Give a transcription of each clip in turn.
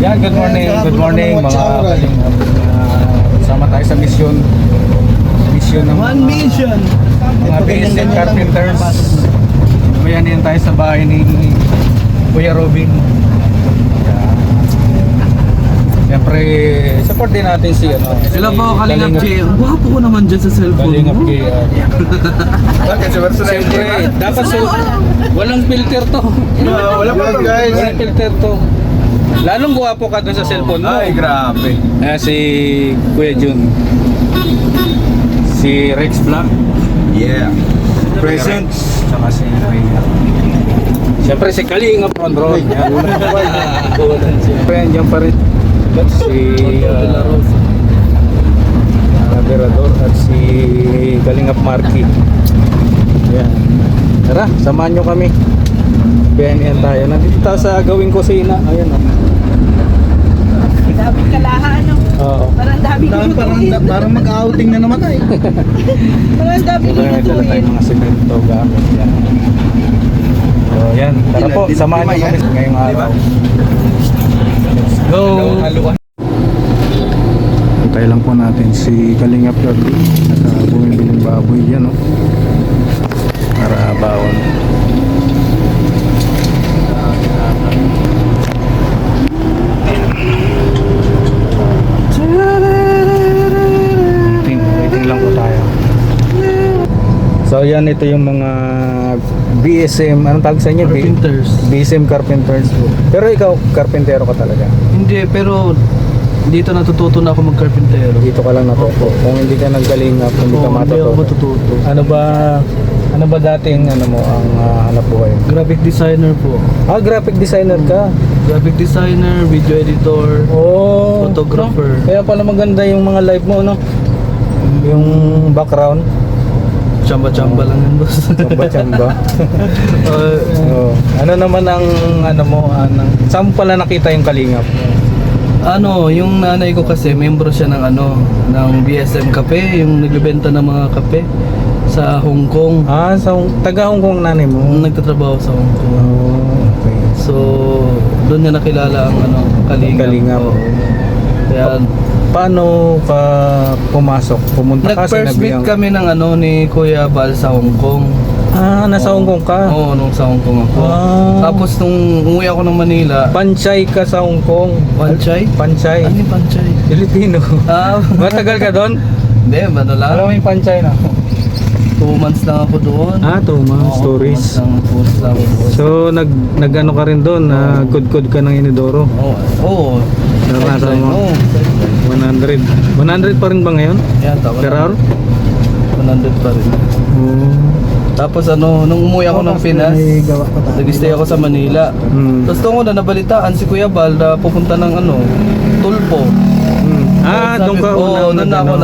Yan, good morning mga kalingap. Sama tayo sa mission ng One mission. mga BSM Carpenters. Bayanin tayo sa bahay ni Kuya Robin. Siyempre, support din natin si Sila po, Kalingap J. Wapo ko naman dyan sa cellphone Kalingap mo. J. Siyempre, dapat walang filter to. Wala pa guys. Walang filter to. Lalong guwapo ka dun sa cellphone mo. Ay, grabe. Si Kuya Jun. Si Rex Vlog. Yeah. Present. Saka si Rhea. Siyempre si Kalingap Ron. Siyempre andyan pa rin si Berador at si Kalingap Marky. Yan. Tara, samahan nyo kami. BNN tayo. Nandito tayo sa gawing kusina. Ayan o. Daming kalahan, ano? Oo. Parang daming lutuin. Parang mag-outing na naman ay. Parang daming Dala lutuin. tayong mga semento gamit yan. So yan, tara po, samahan nyo kami ngayong araw. Let's go! Hintay lang po natin si Kalingap Lodi at bumibiling baboy yan o. Para baon. Waiting lang po tayo. So yan, ito yung mga BSM, anong tawag sa inyo? Carpenters. BSM Carpenters. Pero ikaw, karpentero ka talaga. Hindi, pero dito natututo na ako mag-carpentero. Dito ka lang natuto. Kung hindi ka nagkalingap, hindi ka Oo, hindi ako matuto. matututo. Ano ba dating mo ang hanap buhay? Graphic designer po. Graphic designer ka. Graphic designer, video editor, Oh, photographer. no? Kaya pala maganda yung mga live mo, no? Yung background, Chamba-chamba lang yan, boss. chamba-chamba. Uh, Oh. Ano naman ang saan mo pala nakita yung Kalingap? yung nanay ko kasi, membro siya ng ng BSM Cafe, yung nagbebenta ng mga kape sa Hong Kong. Sa taga Hong Kong nanay mo. Nagtatrabaho sa Hong Kong. Oh, okay. So, doon niya nakilala ang Kalingap. Kalingap. Oo. Kaya, Paano ka pumasok? Pumunta ka nag-first meet kami ng ni Kuya Bal sa Hong Kong. Nasa Hong Kong ka? Oo, nung sa Hong Kong ako. Tapos nung umuwi ako ng Manila, Panchay ka sa Hong Kong. Panchay? Panchay. Ano yung Panchay? Filipino. Matagal ka doon? Hindi, ano lang. Alam mo yung Panchay na? 2 months lang ako doon. 2 months, Oo, stories. 2 months lang ako. So nag-ano ka rin doon, good ka ng Inidoro. Oo. Naranasan mo? Oo. 100 pa rin ba ngayon? Yan, tama. Per hour? 100 pa rin. Oo. Tapos nung umuwi ako ng Pinas, nag-stay ako sa Manila. Tapos doon ko na nabalitaan si Kuya Bal na pupunta ng Tulpo. Doon ka Oo, doon na ako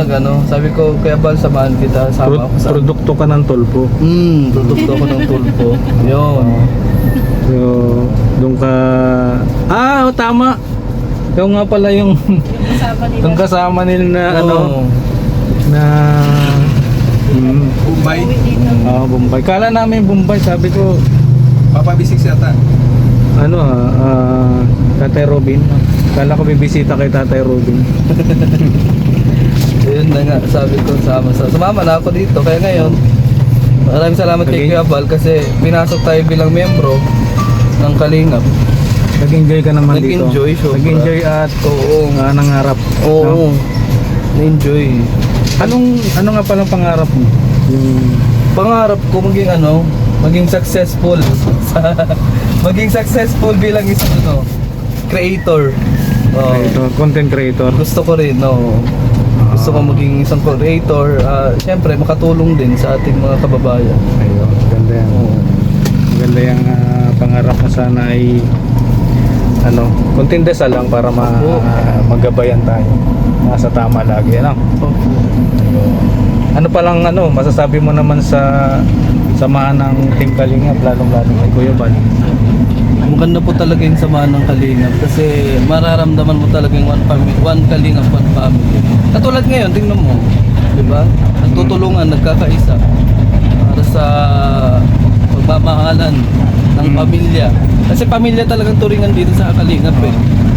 Sabi ko, Kuya Bal, samahan kita. Sama ako sa... Produkto ka ng Tulpo. Produkto ako ng Tulpo. Yun. So, doon ka... tama! Ikaw nga pala yung Kasama nila. yung kasama nila na na Bombay. Uwi dito. Bombay. Kala namin Bombay, sabi ko Papabisik yata. Tatay Robin. Kala ko bibisita kay Tatay Robin. Yun na nga, sabi ko sumama na ako dito. Kaya ngayon, maraming salamat kay Kuya Bal kasi pinasok tayo bilang miyembro ng Kalingap. Nag-enjoy ka naman dito. Nag-enjoy, sobra. Nag-enjoy at nangarap. Oo. No? Na-enjoy. Ano nga palang pangarap mo? Yung Pangarap ko maging successful. Maging successful bilang isang creator. content creator. Gusto ko rin, Gusto ko maging isang creator. Siyempre, makatulong din sa ating mga kababayan. Ayun, ganda yan. Maganda yung pangarap na sana ay konting dasal lang para magabayan tayo. Nasa tama lagi, Ano palang masasabi mo naman sa samahan ng Team Kalingap, lalong-lalo kay Kuya Bal? Maganda po talaga yung samahan ng Kalingap kasi mararamdaman mo talaga yung one Kalingap, one family. Katulad ngayon, tingnan mo, di ba? Nagtutulungan, nagkakaisa para sa pagmamahalan ng pamilya. Kasi pamilya talagang turingan dito sa Kalingap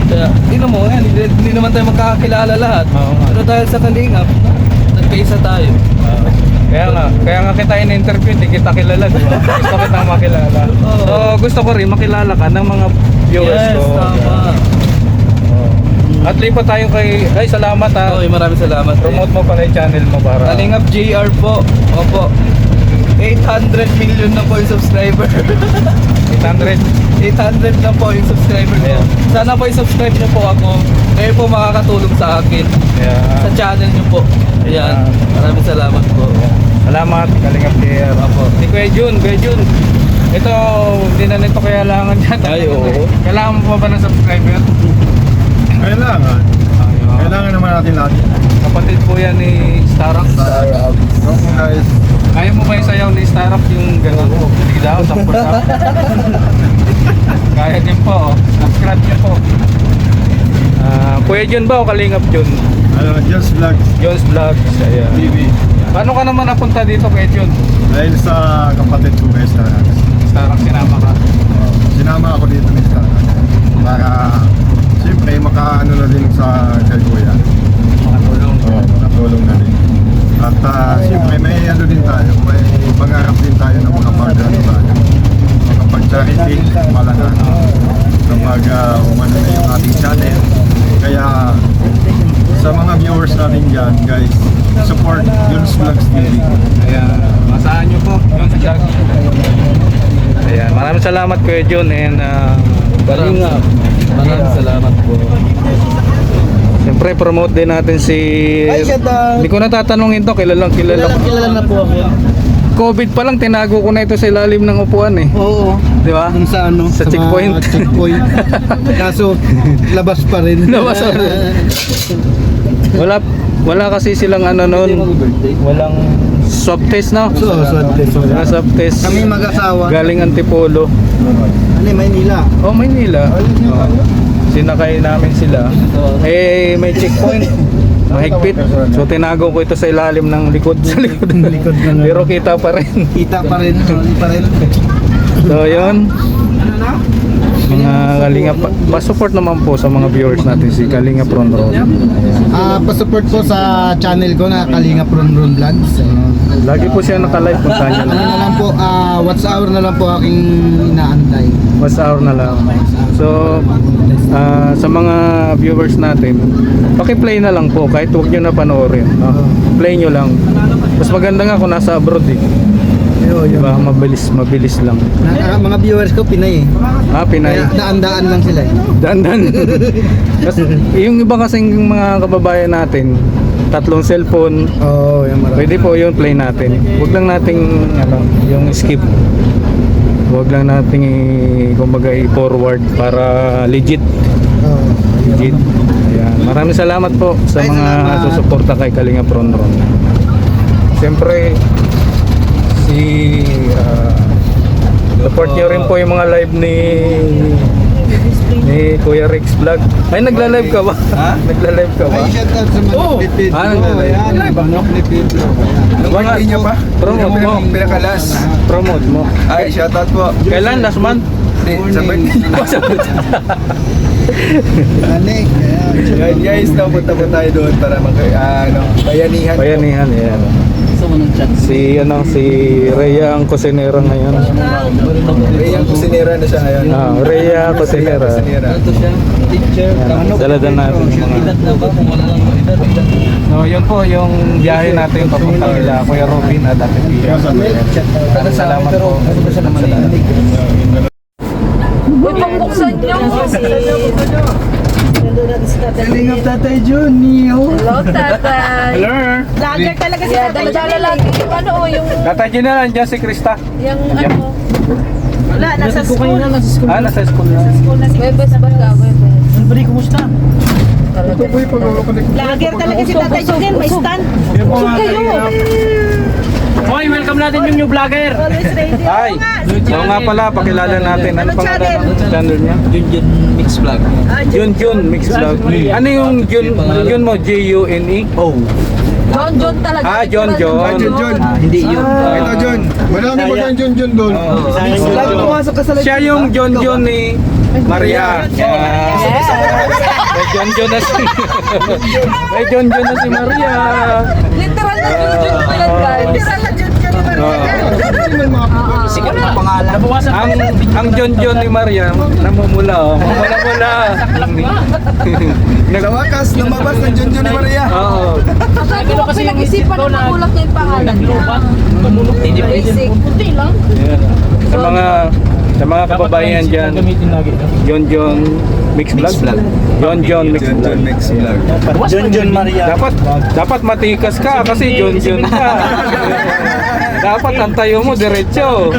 Kaya, tingnan mo, yan, hindi naman tayo magkakakilala lahat. Oo nga. Pero dahil sa kalingap, nagkaisa tayo. Kaya nga kita in-interview, hindi kita kilala, di ba? Gusto kitang makilala. Oo. So, gusto ko rin makilala ka ng mga viewers Yes, ko. tama. Oo. At lipat tayo kay, ay salamat ha. Okay, maraming salamat. Promote mo pala yung channel mo para. Kalingap JR po. Opo. 800 million na po yung subscriber. 800. 800 na po yung subscriber ko. Ayan. Sana po i-subscribe niyo po ako. Kayo po makakatulong sa akin. Sa Yeah. channel niyo po. Ayan. Maraming salamat po. Salamat, Kalingap Pierre. Apo. Si Kuya Jun. Ito, hindi na nito kailangan dyan. Ay, oo. Kailangan mo pa ba ng subscriber? Kailangan. Ayun. Kailangan naman natin lahat. Kapatid po yan ni Starrock. So guys, Kaya mo ba yung sayaw ni Starrock yung gano'n? Sige daw, sampul daw. Kaya din po. Subscribe niyo po. Kuya Jun ba o Kalingap Jun? Just Vlog Jones Vlogs. Ayan. TV. Paano ka naman napunta dito Kuya Jun? Dahil sa kapatid ko guys na Starrock sinama ka. sinama ako dito ni Star. Para siyempre makaano na din sa kay Kuya. Makatulong. Oo, nakatulong na din. At siyempre may ano din tayo, may pangarap din tayo na makapag-ano tayo. Makapag-charity, malaga. Kapag umano na yung ating channel. Kaya sa mga viewers natin dyan, guys, support Jules Vlogs TV. Ayan. Masahan nyo po. Jones Vlogs. Ayan. Maraming salamat Kuya Jun and Kalingap. Maraming salamat po. Siyempre promote din natin si Hindi ko natatanungin to, kilala Kilala na po ako. COVID pa lang tinago ko na ito sa ilalim ng upuan eh. Oo. Di ba? Dun sa ano? Sa checkpoint. mga checkpoint. Kaso, labas pa rin. Labas pa rin. Wala kasi silang ano noon. Walang swab test no? So, Wala swab test. Kami mag-asawa. Galing Antipolo. Ano, Maynila. Oh, Maynila. Oh. Sinakay namin sila. Eh, may checkpoint. Mahigpit. So, tinago ko ito sa ilalim ng likod. Sa likod. Likod ng- Pero kita pa rin. Kita pa rin. Pa rin. So, yun. Mga Kalinga, pa-support naman po sa mga viewers natin si Kalinga Ron Ron. Pa-support po sa channel ko na Kalingap Ron Ron Vlogs. Lagi po siya naka-live kung saan niya Ano na lang po, what's hour na lang po aking inaantay. Mas hour na lang. So, sa mga viewers natin, paki-play na lang po kahit huwag nyo na panoorin. No? Play nyo lang. Mas maganda nga kung nasa abroad eh. Diba? Mabilis lang. Mga viewers ko, Pinay eh. Pinay. Kaya naandaan lang sila eh. Dandan. Kasi, yung iba kasing mga kababayan natin, 3 cellphone, Oo, yung marami. pwede po yun play natin. Huwag lang nating yung skip. Huwag lang nating kumbaga i-forward para legit. Oo. Legit. Ayan. Maraming salamat po sa Ay, mga salamat. susuporta kay Kalinga Ron Ron. Siyempre si support nyo rin po yung mga live ni Kuya Rex Vlog. Ay, nagla-live ka ba? Ha? Nagla-live ka ba? Ay, shout out sa Manok ni Pedro. nagla-live. Ayan, Manok ni Pedro. Mga, niya pa? promote mo. Pinakalas. Promote mo. Ay, shoutout po. Kailan? Last month? Sa birthday. Anik. Yan guys, napunta po tayo doon para bayanihan. Bayanihan, yan. Gusto mo ng chat? Si Rhea ang kusinera ngayon. Yung kusinera na siya ngayon. Rhea kusinera. Kusinera. Ito siya, teacher. Daladan natin yung mga... Edad na ba? Kung wala lang edad. So, yun po yung biyahe natin papunta nila Kuya Robin at Ate Pia. Maraming salamat po. Uy, pambuksan niyo. Kalingap Tatay Johnny. Hello, tatay. Hello! Vlogger talaga si tatay. Dala lagi yung ano, yung Tatay na nandiyan si Krista. ano. Wala, nasa school. Nasa school na. Webes ba ka? Webes. Bari, kumusta? Ito po yung pag-uukot. Vlogger talaga si tatay Jugel. May stand. Usog kayo. Hoy, welcome natin yung new vlogger. Always ready. Hi! Oo nga pala, pakilala natin. Ano Anong pangalan channel? ng channel niya? Junjun Mix Vlog. Jun Mix Vlog. Ano yung Jun mo? J-U-N-E? Oh. John talaga. John. John. Hindi yun. Ito John. Marami mo kang John doon. Lagi pumasok ka sa live. Siya yung John ni Maria. Yes. John John na si May John John na si Maria. Literal na Junjun po yan, guys. Literal na Junjun ni Maria. Sikat na pangalan. Ang John John ni Maria namumula oh. Mamula-mula. Sa wakas, lumabas ng Junjun ni Maria. Oo. Sabi ko, pinag-isipan na makulap niya yung pangalan niya. Basic. Kunti lang. Yeah. Sa mga kababayan diyan, John John Mix Vlog. John John Mix Vlog. Junjun Maria. Dapat matikas ka kasi John John ka. Dapat ang tayo mo diretso.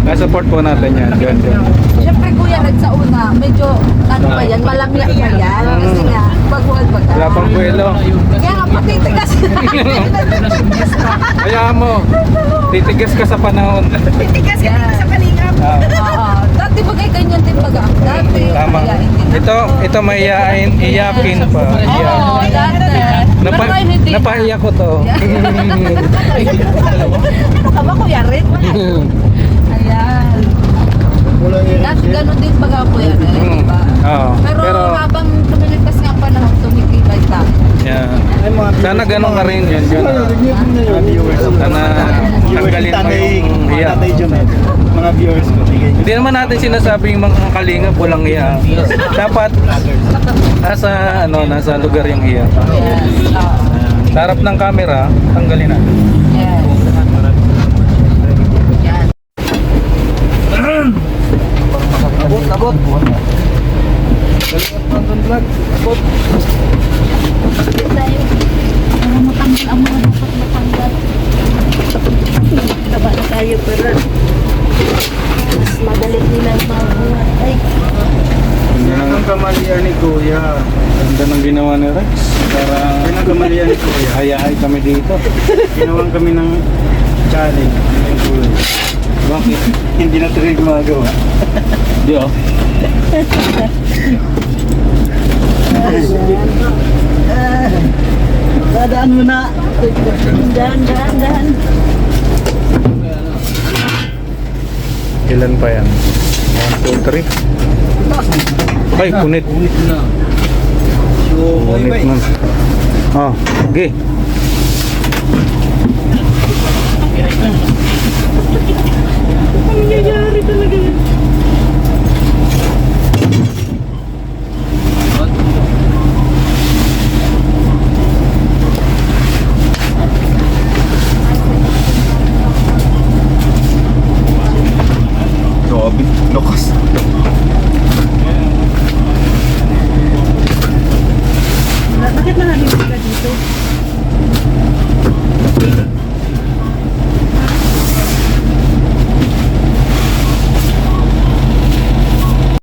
Na-support po natin yan, John John. Siyempre kuya, sa una, medyo ano pa yan, malamya pa yan. Kasi nga, baguhan-baga. Wala pang buwelo. Kaya nga, patitigas. Kaya mo, titigas ka sa panahon. Titigas ka sa kalingap. Oo. Dati bagay ganyan din baga. Dati. Tama. Kaya hindi na. Ito may iyakin pa. Oo, dati. Pero ngayon hindi na. Napahiya ko to. Ano ka ba kuya rin? Ayan. Dati ganun din baga kuya rin. Diba? Oo. Pero habang tumilipas nga ang panahon, tumikibay tayo. Yeah. Sana ganun ka rin yan. Sana tanggalin mo yung iya. Mga viewers ko. Hindi naman natin sinasabing mga kalingap walang iya. Dapat nasa lugar yung iya. Yes. Sa harap ng camera, tanggalin natin. Yes. Yan. Abot. Taba na tayo pero mas madalit nila mabuhay. Yan ang kamalian ni Kuya. Ganda ng ginawa ni Rex. Para Yan ang kamalian ni Kuya. hayahay kami dito. Ginawan kami ng challenge ng Kuya. Bakit? Hindi na tuloy gumagawa. Di oh. Dadaan mo na. Dahan. Ilan pa yan? 1, 2, 3. Ay, punit. Punit na. Punit man. Oh, okay. Nangyayari talaga yun. Grabe, lakas. Bakit nangalimig ka dito?